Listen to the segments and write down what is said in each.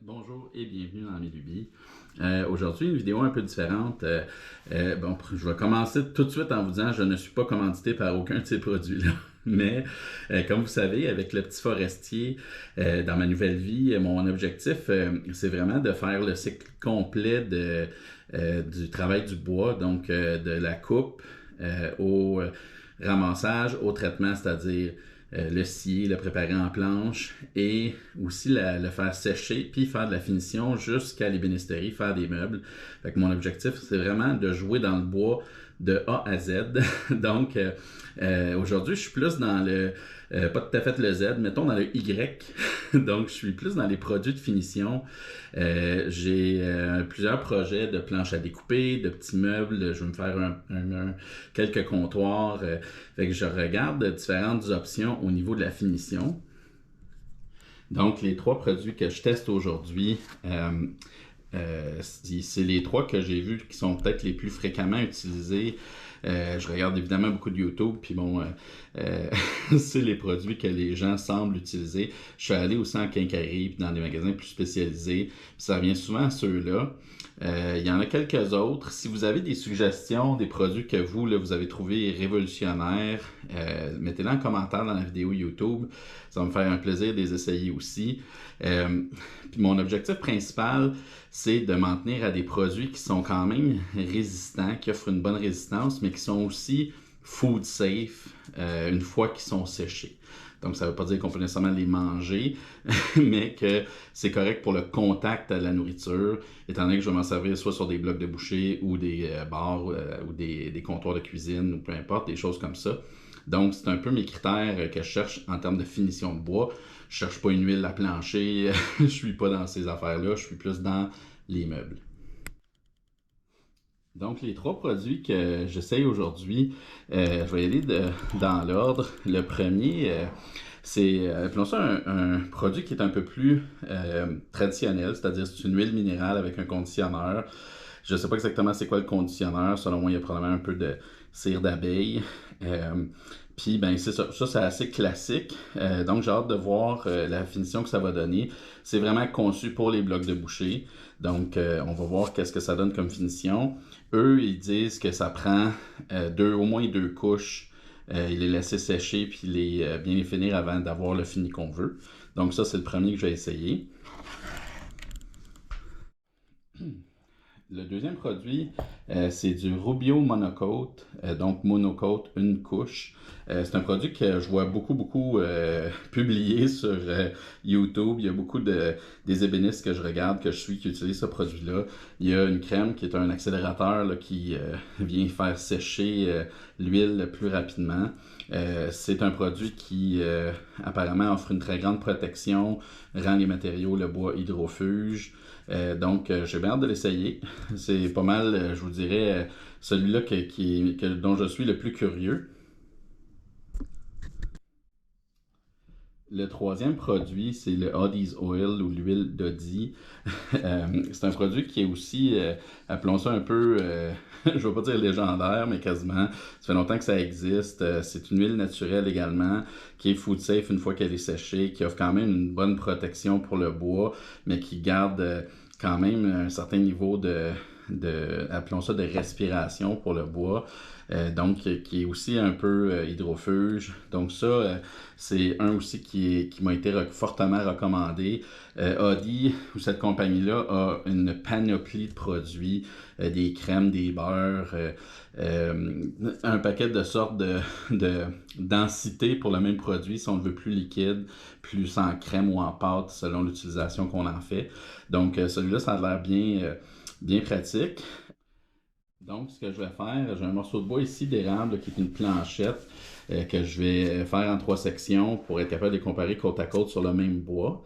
Bonjour et bienvenue dans mes lubies. Aujourd'hui, une vidéo un peu différente. Je vais commencer tout de suite en vous disant que je ne suis pas commandité par aucun de ces produits-là. Mais comme vous savez, avec le petit forestier, dans ma nouvelle vie, mon objectif, c'est vraiment de faire le cycle complet du travail du bois, donc de la coupe au ramassage, au traitement, c'est-à-dire le scier, le préparer en planche et aussi le faire sécher puis faire de la finition jusqu'à l'ébénisterie, faire des meubles. Fait que mon objectif, c'est vraiment de jouer dans le bois de A à Z. Donc, aujourd'hui, je suis plus dans pas tout à fait le Z, mettons dans le Y. Donc, je suis plus dans les produits de finition. J'ai plusieurs projets de planches à découper, de petits meubles. Je vais me faire quelques comptoirs. Fait que je regarde différentes options au niveau de la finition. Donc, les trois produits que je teste aujourd'hui, c'est les trois que j'ai vus qui sont peut-être les plus fréquemment utilisés. Je regarde évidemment beaucoup de YouTube, puis bon, c'est les produits que les gens semblent utiliser. Je suis allé aussi en quincaillerie, puis dans des magasins plus spécialisés, puis ça revient souvent à ceux-là. Il y en a quelques autres. Si vous avez des suggestions, des produits que vous, là, vous avez trouvés révolutionnaires, mettez-les en commentaire dans la vidéo YouTube. Ça va me faire un plaisir de les essayer aussi. Puis mon objectif principal, c'est de m'en tenir à des produits qui sont quand même résistants, qui offrent une bonne résistance, mais qui sont aussi food safe une fois qu'ils sont séchés. Donc, ça ne veut pas dire qu'on peut nécessairement les manger, mais que c'est correct pour le contact à la nourriture, étant donné que je vais m'en servir soit sur des blocs de boucher ou des bars ou des comptoirs de cuisine ou peu importe, des choses comme ça. Donc, c'est un peu mes critères que je cherche en termes de finition de bois. Je cherche pas une huile à plancher, je suis pas dans ces affaires-là, je suis plus dans les meubles. Donc, les trois produits que j'essaye aujourd'hui, je vais y aller dans l'ordre. Le premier, c'est, appelons ça un produit qui est un peu plus traditionnel, c'est-à-dire c'est une huile minérale avec un conditionneur. Je ne sais pas exactement c'est quoi le conditionneur. Selon moi, il y a probablement un peu de cire d'abeille. Euh, Puis, ben, c'est ça. Ça, c'est assez classique. Donc, j'ai hâte de voir la finition que ça va donner. C'est vraiment conçu pour les blocs de boucher. Donc, on va voir qu'est-ce que ça donne comme finition. Eux, ils disent que ça prend au moins deux couches. Il les laisser sécher puis bien les finir avant d'avoir le fini qu'on veut. Donc, ça, c'est le premier que je vais essayer. Le deuxième produit, c'est du Rubio Monocoat, donc Monocoat une couche. C'est un produit que je vois beaucoup publié sur YouTube. Il y a beaucoup des ébénistes que je regarde, que je suis, qui utilisent ce produit-là. Il y a une crème qui est un accélérateur là, qui vient faire sécher l'huile plus rapidement. C'est un produit qui apparemment offre une très grande protection, rend les matériaux, le bois hydrofuge. Donc, j'ai bien hâte de l'essayer. C'est pas mal, je vous dirais, celui-là dont je suis le plus curieux. Le troisième produit, c'est le Oddy's Oil ou l'huile d'Oddy. C'est un produit qui est aussi, appelons ça un peu, je ne veux pas dire légendaire, mais quasiment. Ça fait longtemps que ça existe. C'est une huile naturelle également, qui est food safe une fois qu'elle est séchée, qui offre quand même une bonne protection pour le bois, mais qui garde quand même un certain niveau appelons ça, de respiration pour le bois. Donc, qui est aussi un peu hydrofuge. Donc ça, c'est un aussi qui m'a été fortement recommandé. Audi, ou cette compagnie-là, a une panoplie de produits, des crèmes, des beurres, un paquet de sortes de densité pour le même produit, si on le veut plus liquide, plus en crème ou en pâte, selon l'utilisation qu'on en fait. Donc, celui-là, ça a l'air bien pratique. Donc, ce que je vais faire, j'ai un morceau de bois ici d'érable qui est une planchette que je vais faire en trois sections pour être capable de les comparer côte à côte sur le même bois.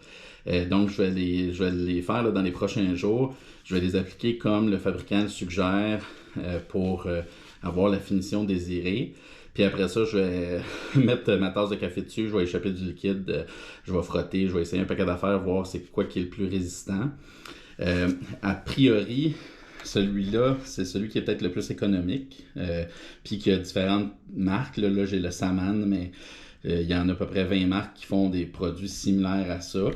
Donc, je vais les faire là, dans les prochains jours. Je vais les appliquer comme le fabricant le suggère pour avoir la finition désirée. Puis après ça, je vais mettre ma tasse de café dessus, je vais échapper du liquide, je vais frotter, je vais essayer un paquet d'affaires, voir c'est quoi qui est le plus résistant. A priori, celui-là, c'est celui qui est peut-être le plus économique, puis qui a différentes marques. Là j'ai le Saman, mais Il y en a à peu près 20 marques qui font des produits similaires à ça.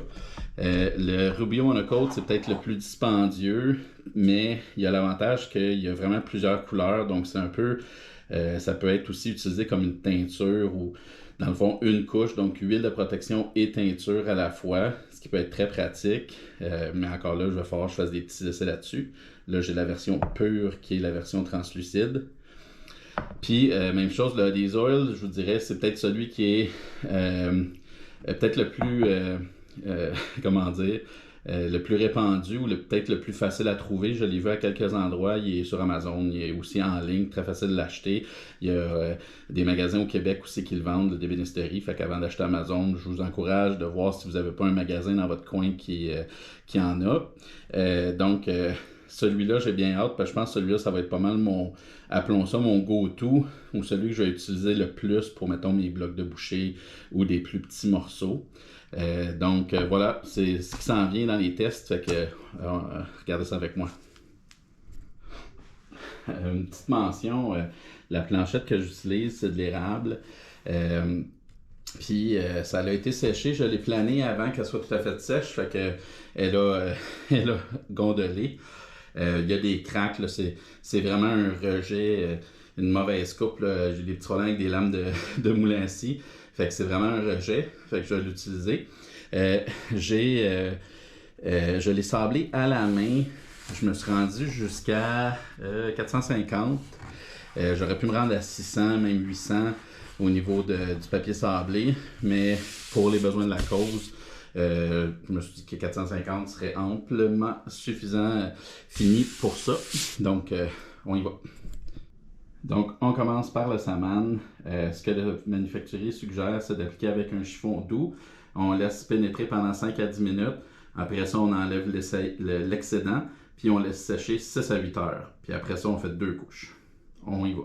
Le Rubio Monocoat, c'est peut-être le plus dispendieux, mais il y a l'avantage qu'il y a vraiment plusieurs couleurs, donc c'est un peu... ça peut être aussi utilisé comme une teinture ou, dans le fond, une couche, donc huile de protection et teinture à la fois, ce qui peut être très pratique, mais encore là, je vais falloir que je fasse des petits essais là-dessus. Là, j'ai la version pure qui est la version translucide. Puis, même chose, le Hades Oil, je vous dirais, c'est peut-être celui qui est peut-être le plus, comment dire, le plus répandu ou peut-être le plus facile à trouver. Je l'ai vu à quelques endroits. Il est sur Amazon. Il est aussi en ligne, très facile de l'acheter. Il y a des magasins au Québec aussi qui le vendent, des bénisteries. Fait qu'avant d'acheter Amazon, je vous encourage de voir si vous n'avez pas un magasin dans votre coin qui en a. Donc, celui-là, j'ai bien hâte, parce que je pense que celui-là, ça va être pas mal appelons ça mon go-to, ou celui que je vais utiliser le plus pour, mettons, mes blocs de bouchée ou des plus petits morceaux. Donc, voilà, c'est ce qui s'en vient dans les tests, fait que regardez ça avec moi. Une petite mention, la planchette que j'utilise, c'est de l'érable. Puis ça a été séché, je l'ai plané avant qu'elle soit tout à fait sèche, fait que elle a gondolé. Il y a des craques, là, c'est vraiment un rejet, une mauvaise coupe. Là. J'ai des petits problèmes avec des lames de moulin à scie. Fait que c'est vraiment un rejet. Fait que je vais l'utiliser. Je l'ai sablé à la main. Je me suis rendu jusqu'à 450. J'aurais pu me rendre à 600, même 800 au niveau du papier sablé. Mais pour les besoins de la cause, je me suis dit que 450 serait amplement suffisant, fini pour ça. Donc, on y va. Donc, on commence par le saman. Ce que le manufacturier suggère, c'est d'appliquer avec un chiffon doux. On laisse pénétrer pendant 5 à 10 minutes. Après ça, on enlève l'excédent, puis on laisse sécher 6 à 8 heures. Puis après ça, on fait 2 couches. On y va.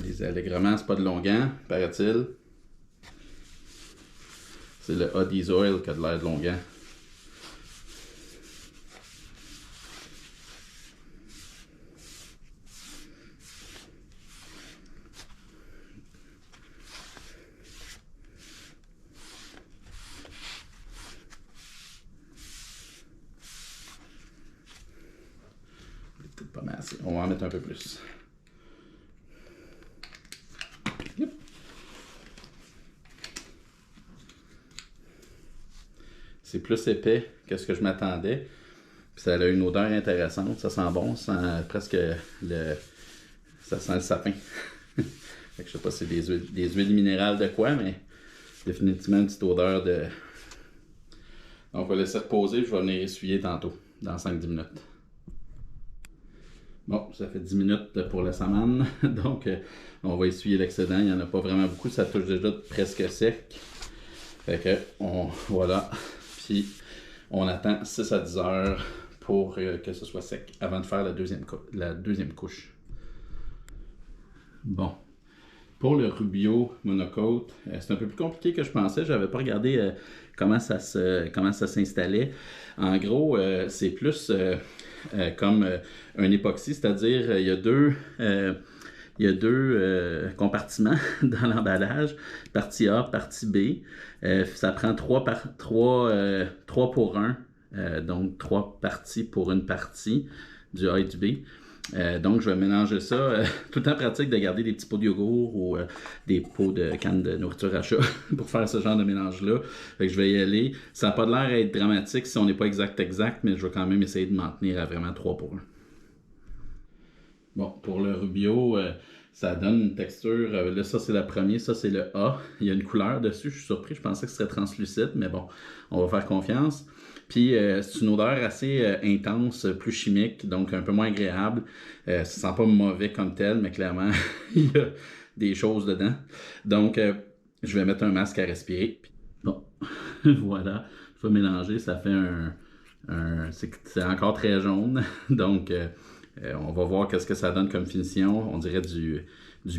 Les allègrements, c'est pas de longuant, paraît-il. C'est le Hades Oil qui a de l'air de longuant. Peut-être pas mal assez. On va en mettre un peu plus. C'est plus épais que ce que je m'attendais. Puis ça a une odeur intéressante. Ça sent bon. Ça sent presque ça sent le sapin. Fait que je sais pas si c'est des huiles minérales de quoi, mais définitivement une petite odeur de... Donc, on va laisser reposer. Je vais venir essuyer tantôt, dans 5-10 minutes. Bon, ça fait 10 minutes pour le saman. Donc, on va essuyer l'excédent. Il n'y en a pas vraiment beaucoup. Ça touche déjà presque sec. Fait que, voilà. Puis, on attend 6 à 10 heures pour que ce soit sec avant de faire la deuxième couche. Bon. Pour le Rubio Monocoat, c'est un peu plus compliqué que je pensais. Je n'avais pas regardé comment ça s'installait. En gros, c'est plus comme un époxy, c'est-à-dire il y a deux compartiments dans l'emballage, partie A, partie B. Ça prend 3 pour 1, donc 3 parties pour une partie du A et du B. Donc, je vais mélanger ça. Tout le temps pratique de garder des petits pots de yogourt ou des pots de canne de nourriture à chat pour faire ce genre de mélange-là. Fait que je vais y aller. Ça n'a pas l'air d'être dramatique si on n'est pas exact, mais je vais quand même essayer de m'en tenir à vraiment 3 pour 1. Bon, pour le Rubio, ça donne une texture. Là, ça, c'est le premier. Ça, c'est le A. Il y a une couleur dessus. Je suis surpris. Je pensais que ce serait translucide, mais bon, on va faire confiance. Puis, c'est une odeur assez intense, plus chimique, donc un peu moins agréable. Ça sent pas mauvais comme tel, mais clairement, il y a des choses dedans. Donc, je vais mettre un masque à respirer. Bon, voilà. Je vais mélanger. Ça fait c'est encore très jaune. Donc, on va voir qu'est-ce que ça donne comme finition. On dirait du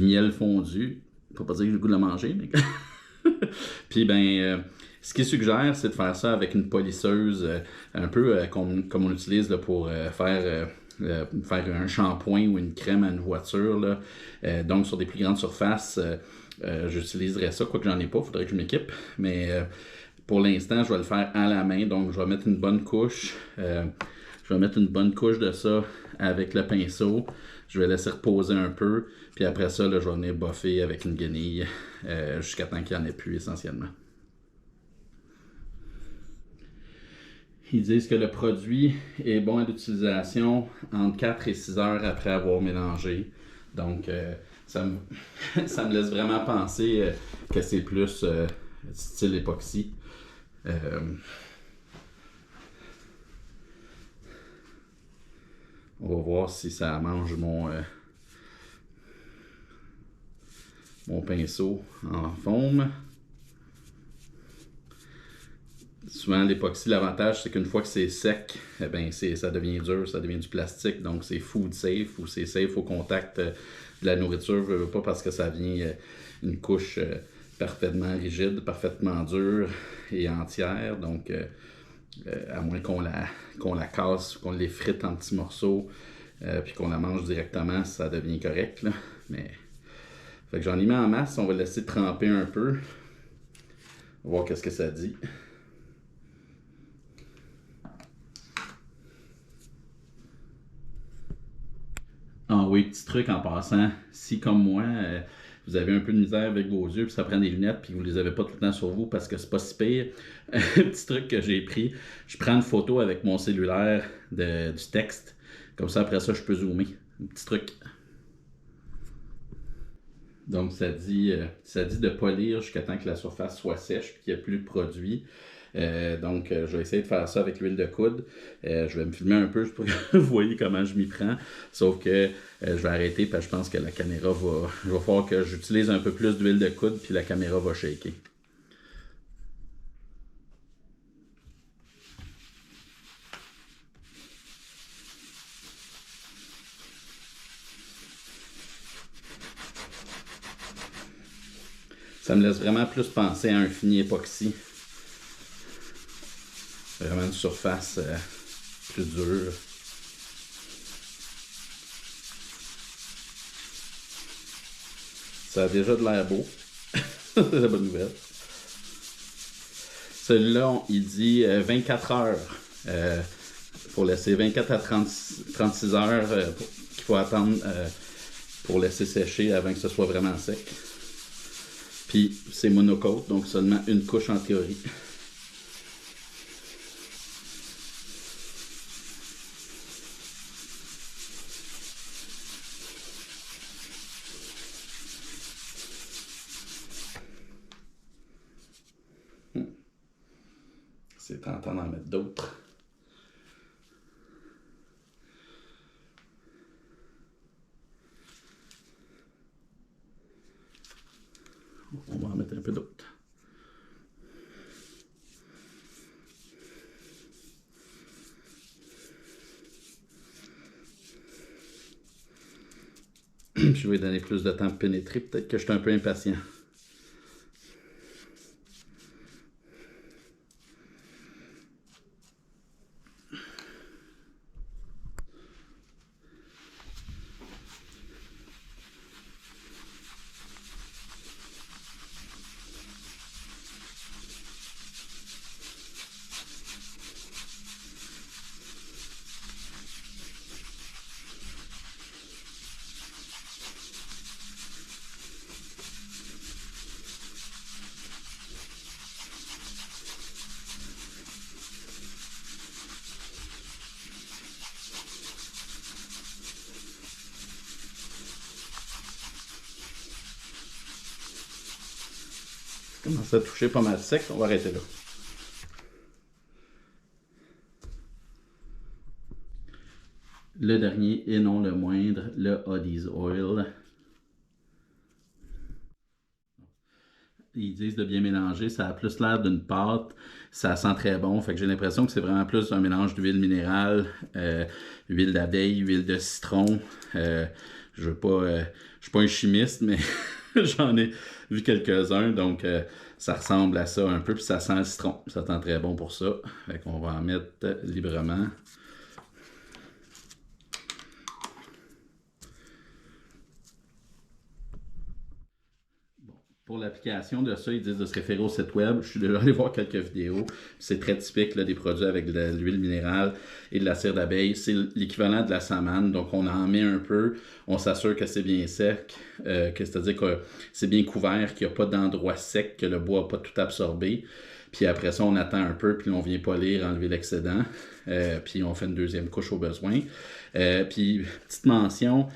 miel fondu. Faut pas dire que j'ai le goût de le manger, mais... Puis, ce qu'il suggère, c'est de faire ça avec une polisseuse, un peu comme on utilise là, pour faire faire un shampoing ou une crème à une voiture. Là. Donc, sur des plus grandes surfaces, j'utiliserais ça. Quoique j'en ai pas, il faudrait que je m'équipe. Mais pour l'instant, je vais le faire à la main. Donc, je vais mettre une bonne couche. Je vais mettre une bonne couche de ça avec le pinceau. Je vais laisser reposer un peu. Puis après ça, là, je vais venir boffer avec une guenille jusqu'à temps qu'il n'y en ait plus essentiellement. Ils disent que le produit est bon à l'utilisation entre 4 et 6 heures après avoir mélangé. Donc, ça me laisse vraiment penser que c'est plus style époxy. On va voir si ça mange mon pinceau en forme. Souvent, l'époxy, l'avantage, c'est qu'une fois que c'est sec, eh ben, ça devient dur, ça devient du plastique. Donc, c'est food safe ou c'est safe au contact de la nourriture. Je veux pas parce que ça vient une couche parfaitement rigide, parfaitement dure et entière. Donc, à moins qu'on la casse, qu'on l'effrite en petits morceaux, puis qu'on la mange directement, ça devient correct. Là. Mais, fait que j'en ai mis en masse. On va laisser tremper un peu. On va voir qu'est-ce que ça dit. Ah oui, petit truc en passant, si comme moi, vous avez un peu de misère avec vos yeux, puis ça prend des lunettes, puis vous les avez pas tout le temps sur vous parce que c'est pas si pire, petit truc que j'ai pris, je prends une photo avec mon cellulaire du texte, comme ça après ça je peux zoomer, un petit truc. Donc ça dit de polir jusqu'à temps que la surface soit sèche, puis qu'il n'y ait plus de produit. Donc, je vais essayer de faire ça avec l'huile de coude. Je vais me filmer un peu pour que vous voyez comment je m'y prends. Sauf que je vais arrêter parce que je pense que la caméra va... Il va falloir que j'utilise un peu plus d'huile de coude puis la caméra va shaker. Ça me laisse vraiment plus penser à un fini époxy. Vraiment une surface plus dure. Ça a déjà de l'air beau. C'est la bonne nouvelle. Celui-là, il dit 24 heures. Pour laisser 24 à 36 heures qu'il faut attendre pour laisser sécher avant que ce soit vraiment sec. Puis c'est monocote, donc seulement une couche en théorie. C'est tentant d'en mettre d'autres. On va en mettre un peu d'autres. Je vais donner plus de temps pour pénétrer. Peut-être que je suis un peu impatient. Commence à toucher pas mal sec, on va arrêter là. Le dernier et non le moindre, le Odie's Oil. Ils disent de bien mélanger, ça a plus l'air d'une pâte, ça sent très bon, fait que j'ai l'impression que c'est vraiment plus un mélange d'huile minérale, huile d'abeille, huile de citron. Je suis pas un chimiste, mais j'en ai vu quelques-uns, donc ça ressemble à ça un peu, puis ça sent le citron. Ça sent très bon pour ça. Fait qu'on va en mettre librement. Pour l'application de ça, ils disent de se référer au site web. Je suis déjà allé voir quelques vidéos. C'est très typique là, des produits avec de l'huile minérale et de la cire d'abeille. C'est l'équivalent de la samane. Donc, on en met un peu. On s'assure que c'est bien sec, c'est-à-dire que c'est bien couvert, qu'il n'y a pas d'endroit sec, que le bois n'a pas tout absorbé. Puis après ça, on attend un peu, puis on vient polir, enlever l'excédent. Puis on fait une deuxième couche au besoin. Puis, petite mention,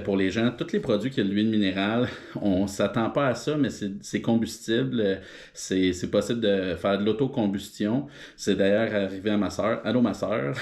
pour les gens, tous les produits qui ont de l'huile minérale, on ne s'attend pas à ça, mais c'est combustible. C'est possible de faire de l'autocombustion. C'est d'ailleurs arrivé à ma soeur. Allô, ma soeur.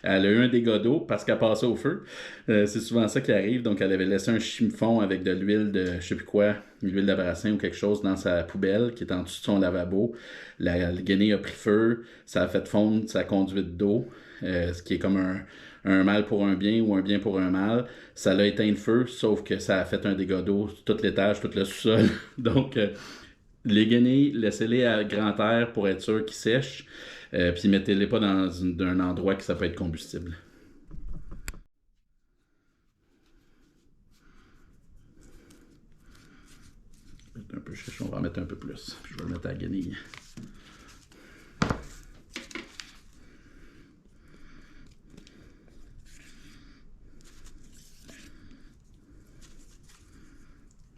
Elle a eu un dégât d'eau parce qu'elle passait au feu. C'est souvent ça qui arrive. Donc, elle avait laissé un chiffon avec de l'huile de je sais plus quoi, l'huile d'abrassin ou quelque chose dans sa poubelle qui est en dessous de son lavabo. La guenille a pris feu. Ça a fait fondre sa conduite d'eau, ce qui est comme un mal pour un bien ou un bien pour un mal. Ça l'a éteint le feu, sauf que ça a fait un dégât d'eau sur tout l'étage, tout le sous-sol. Donc, les guenilles, laissez-les à grand air pour être sûr qu'ils sèchent. Puis mettez-les pas dans un endroit que ça peut être combustible. Un peu chiche, on va en mettre un peu plus. Puis je vais le mettre à la guenille.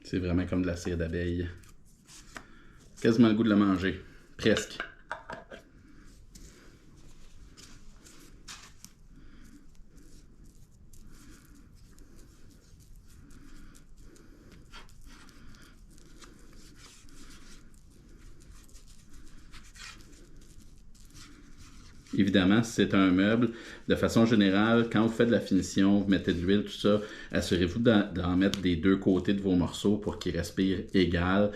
C'est vraiment comme de la cire d'abeille. Quasiment le goût de la manger. Presque. Évidemment, si c'est un meuble, de façon générale, quand vous faites de la finition, vous mettez de l'huile, tout ça, assurez-vous d'en mettre des deux côtés de vos morceaux pour qu'ils respirent égal.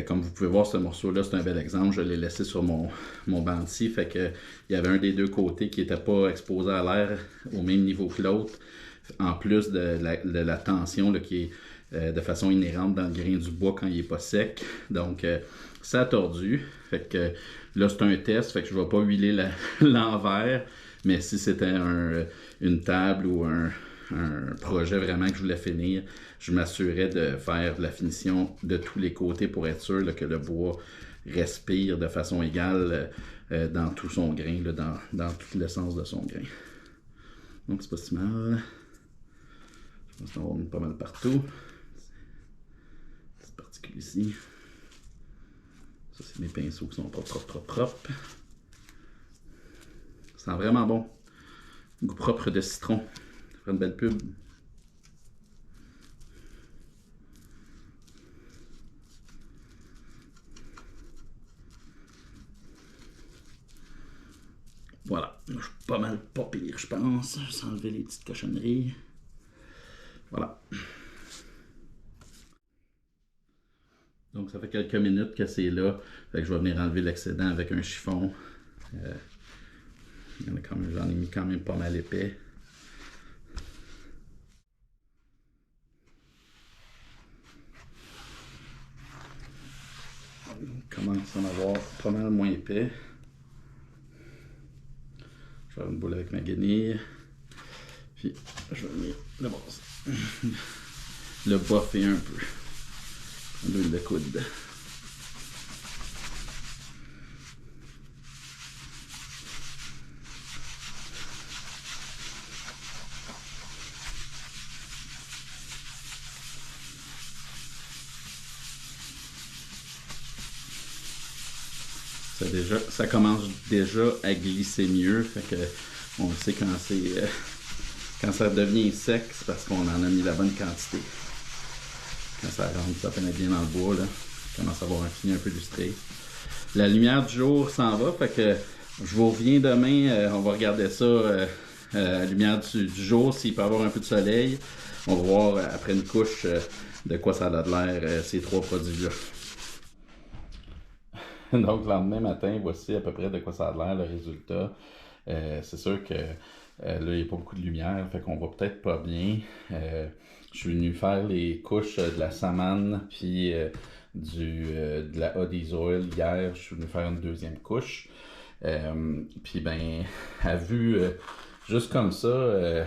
Comme vous pouvez voir, ce morceau-là, c'est un bel exemple. Je l'ai laissé sur mon banc de scie, fait que il y avait un des deux côtés qui n'était pas exposé à l'air au même niveau que l'autre, en plus de la tension là, qui est de façon inhérente dans le grain du bois quand il n'est pas sec. Donc, ça a tordu. Fait que là, c'est un test, fait que je ne vais pas huiler l'envers, mais si c'était une table ou un projet vraiment que je voulais finir, je m'assurais de faire de la finition de tous les côtés pour être sûr là, que le bois respire de façon égale dans tout son grain, là, dans toute l'essence de son grain. Donc, c'est pas si mal. Je pense qu'on va mettre pas mal partout. Petite particule ici. Ça, c'est mes pinceaux qui sont propres. Ça sent vraiment bon. Goût propre de citron. Ça fait une belle pub. Voilà. Je suis pas mal pas pire, je pense. Je vais enlever les petites cochonneries. Voilà. Donc, ça fait quelques minutes que c'est là. Fait que je vais venir enlever l'excédent avec un chiffon. J'en ai mis quand même pas mal épais. On commence à en avoir pas mal moins épais. Je vais faire une boule avec ma guenille. Puis, je vais venir le boffer un peu. L'huile de coude. Ça commence déjà à glisser mieux. Fait que on sait quand ça devient sec, c'est parce qu'on en a mis la bonne quantité. Quand ça rentre, ça peine bien dans le bois, là. Ça commence à avoir un fini un peu lustré. La lumière du jour s'en va, fait que je vous reviens demain. On va regarder ça à la lumière du jour, s'il peut y avoir un peu de soleil. On va voir après une couche de quoi ça a l'air, ces trois produits-là. Donc, le lendemain matin, voici à peu près de quoi ça a l'air, le résultat. C'est sûr que là, il n'y a pas beaucoup de lumière, fait qu'on voit peut-être pas bien. Je suis venu faire les couches de la samane puis de la Odie's Oil hier. Je suis venu faire une deuxième couche. Puis ben, à vue, juste comme ça,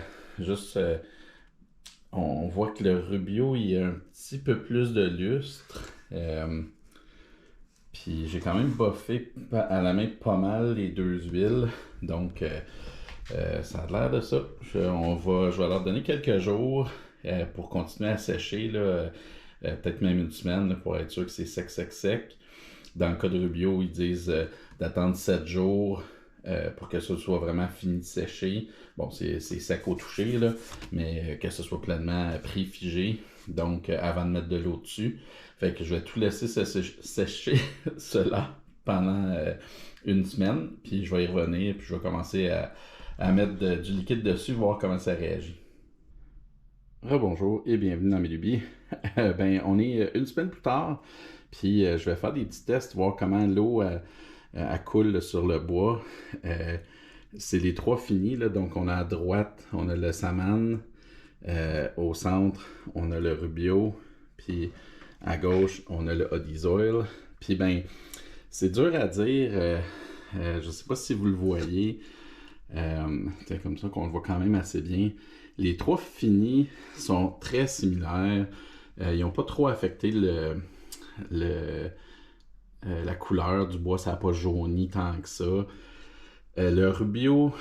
on voit que le Rubio, il a un petit peu plus de lustre. Puis j'ai quand même boffé à la main pas mal les deux huiles. Donc ça a l'air de ça. Je vais leur donner quelques jours pour continuer à sécher, là, peut-être même une semaine là, pour être sûr que c'est sec, sec, sec. Dans le cas de Rubio, ils disent d'attendre 7 jours pour que ça soit vraiment fini de sécher. Bon, c'est sec au toucher, là, mais que ce soit pleinement pré-figé. Donc, avant de mettre de l'eau dessus. Fait que je vais tout laisser sécher cela pendant une semaine. Puis je vais y revenir, puis je vais commencer à mettre du liquide dessus, voir comment ça réagit. Rebonjour et bienvenue dans Mélubier. Ben, on est une semaine plus tard, puis je vais faire des petits tests, voir comment l'eau elle coule sur le bois. C'est les trois finis, là, donc on a à droite, on a le Saman, au centre, on a le Rubio, puis à gauche, on a le Odie's Oil. Puis ben, c'est dur à dire, je sais pas si vous le voyez, c'est comme ça qu'on le voit quand même assez bien. Les trois finis sont très similaires. Ils n'ont pas trop affecté la couleur du bois, ça n'a pas jauni tant que ça. Le Rubio,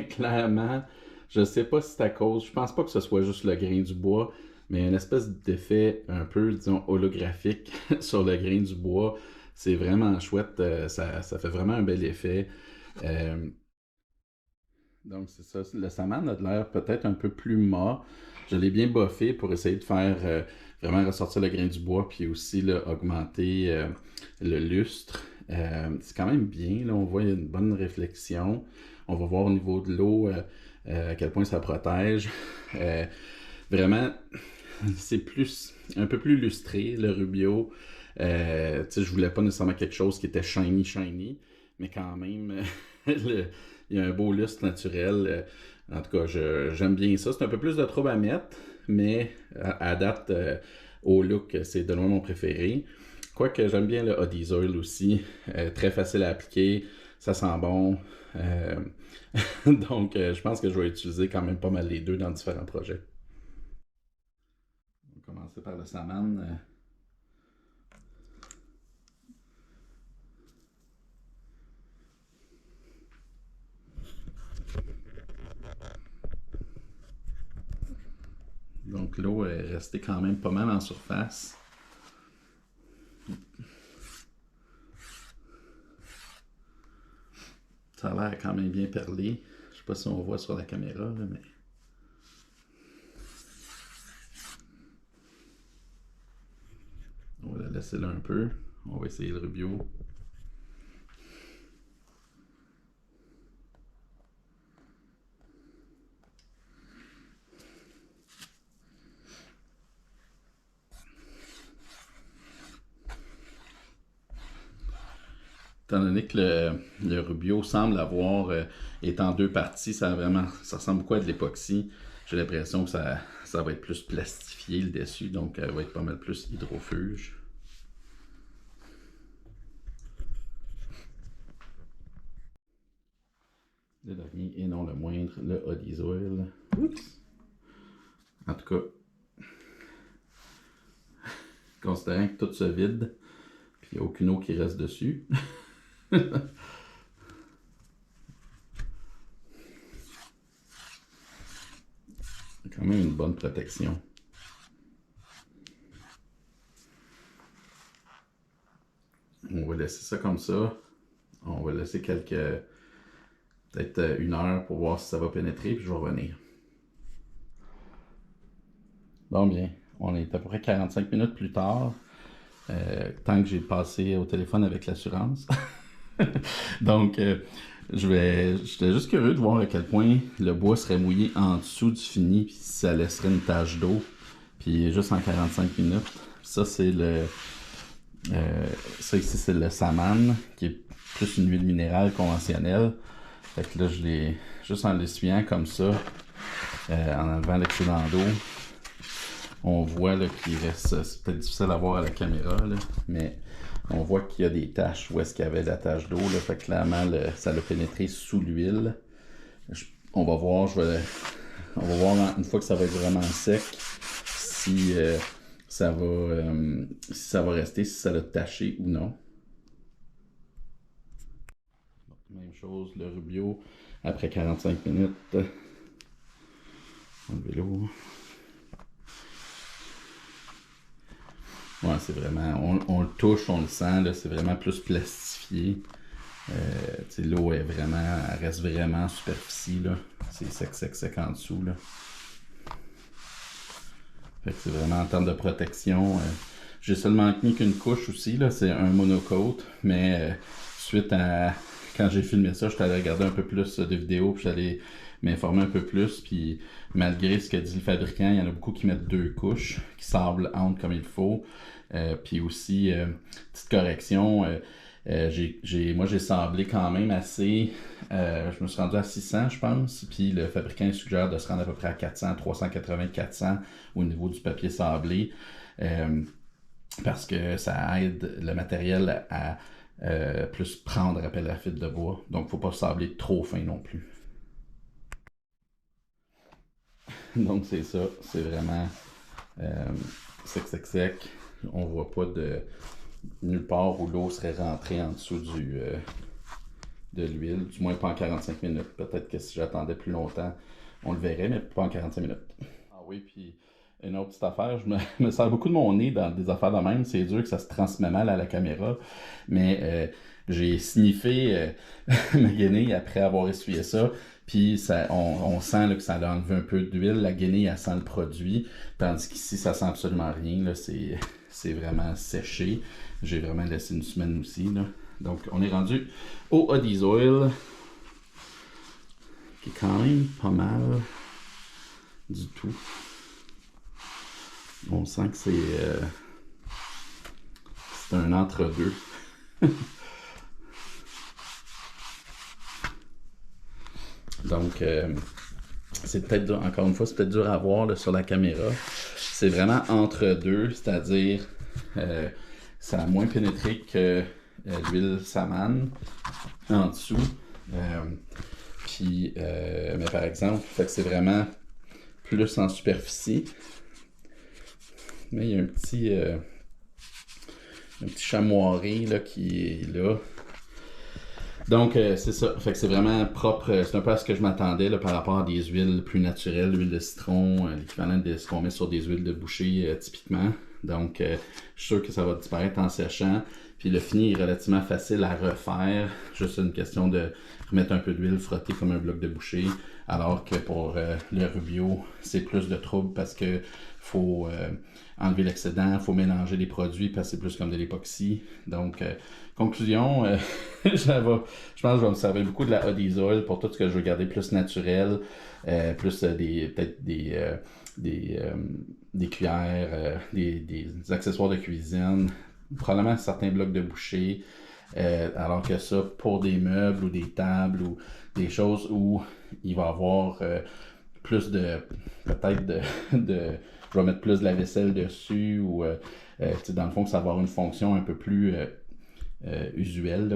clairement, je sais pas si c'est à cause, je pense pas que ce soit juste le grain du bois, mais une espèce d'effet un peu, disons, holographique sur le grain du bois. C'est vraiment chouette, ça fait vraiment un bel effet. Donc c'est ça, le Saman a de l'air peut-être un peu plus mat. Je l'ai bien boffé pour essayer de faire vraiment ressortir le grain du bois, puis aussi là, augmenter le lustre. C'est quand même bien, là, on voit il y a une bonne réflexion. On va voir au niveau de l'eau à quel point ça protège. Vraiment, c'est un peu plus lustré, le Rubio. Je voulais pas nécessairement quelque chose qui était shiny, mais quand même, il y a un beau lustre naturel. En tout cas, j'aime bien ça. C'est un peu plus de trouble à mettre, mais à date, au look, c'est de loin mon préféré. Quoique j'aime bien le Odie's Oil aussi. Très facile à appliquer, ça sent bon. Donc, je pense que je vais utiliser quand même pas mal les deux dans différents projets. On va commencer par le Saman. Donc l'eau est restée quand même pas mal en surface. Ça a l'air quand même bien perlé. Je sais pas si on voit sur la caméra, là, mais... On va la laisser là un peu. On va essayer le Rubio. Étant donné que le Rubio semble avoir est en deux parties, ça ressemble beaucoup à de l'époxy. J'ai l'impression que ça va être plus plastifié le dessus, donc elle va être pas mal plus hydrofuge. Le dernier et non le moindre, le Odie's Oil. Oups! En tout cas, considérant que tout se vide, puis il n'y a aucune eau qui reste dessus. Quand même une bonne protection. On va laisser ça comme ça. On va laisser peut-être une heure pour voir si ça va pénétrer, puis je vais revenir. Bon bien, on est à peu près 45 minutes plus tard. Tant que j'ai passé au téléphone avec l'assurance. Donc, j'étais juste curieux de voir à quel point le bois serait mouillé en dessous du fini, puis ça laisserait une tache d'eau. Puis juste en 45 minutes. Ça, c'est ça ici, c'est le Saman, qui est plus une huile minérale conventionnelle. Fait que là, je l'ai juste en l'essuyant comme ça, en enlevant l'excédent d'eau. On voit là, qu'il reste, c'est peut-être difficile à voir à la caméra, là, mais on voit qu'il y a des taches où est-ce qu'il y avait la tache d'eau. Fait que clairement, ça l'a pénétré sous l'huile. On va voir, je On va voir une fois que ça va être vraiment sec si ça va rester, si ça va tacher ou non. Même chose, le Rubio, après 45 minutes. Enlever l'eau. Ouais, c'est vraiment, on le touche, on le sent, là, c'est vraiment plus plastifié. L'eau est vraiment, elle reste vraiment en superficie, là. C'est sec en dessous, là. Fait que c'est vraiment en termes de protection. J'ai seulement mis qu'une couche aussi, là, c'est un monocoat, mais suite à quand j'ai filmé ça, je suis allé regarder un peu plus de vidéos, puis j'allais m'informer un peu plus, puis malgré ce que dit le fabricant, il y en a beaucoup qui mettent 2 couches, qui sablent entre comme il faut. Puis aussi, petite correction, moi j'ai sablé quand même assez, je me suis rendu à 600 je pense, puis le fabricant suggère de se rendre à peu près à 400, 380, 400 au niveau du papier sablé, parce que ça aide le matériel à plus prendre après la fibre de bois, donc faut pas sabler trop fin non plus. Donc c'est ça, c'est vraiment sec. On voit pas de nulle part où l'eau serait rentrée en dessous de l'huile, du moins pas en 45 minutes. Peut-être que si j'attendais plus longtemps, on le verrait, mais pas en 45 minutes. Ah oui, puis une autre petite affaire, je me sers beaucoup de mon nez dans des affaires de même. C'est dur que ça se transmet mal à la caméra, mais j'ai sniffé ma guenille après avoir essuyé ça. Puis on sent là, que ça a enlevé un peu d'huile. La guenille, elle sent le produit. Tandis qu'ici, ça sent absolument rien. Là, c'est vraiment séché. J'ai vraiment laissé une semaine aussi. Là. Donc, on est rendu au Odie's Oil, qui est quand même pas mal du tout. On sent que c'est un entre-deux. Donc, c'est peut-être dur, encore une fois, c'est peut-être dur à voir là, sur la caméra. C'est vraiment entre deux, c'est-à-dire ça a moins pénétré que l'huile Saman en dessous. Mais par exemple, fait que c'est vraiment plus en superficie. Mais il y a un petit chamoiré là, qui est là. Donc, c'est ça. Fait que c'est vraiment propre. C'est un peu à ce que je m'attendais là, par rapport à des huiles plus naturelles, l'huile de citron, l'équivalent de ce qu'on met sur des huiles de boucher typiquement. Donc, je suis sûr que ça va disparaître en séchant. Puis le fini est relativement facile à refaire. Juste une question de remettre un peu d'huile, frotter comme un bloc de boucher. Alors que pour le Rubio, c'est plus de trouble parce que faut enlever l'excédent, faut mélanger les produits parce que c'est plus comme de l'époxy. Donc, conclusion, je pense que je vais me servir beaucoup de la Odie's Oil pour tout ce que je veux garder plus naturel, plus peut-être des cuillères, des accessoires de cuisine, probablement certains blocs de boucher, alors que ça, pour des meubles ou des tables ou des choses où il va y avoir plus peut-être je vais mettre plus de la vaisselle dessus ou dans le fond, ça va avoir une fonction un peu plus usuelle.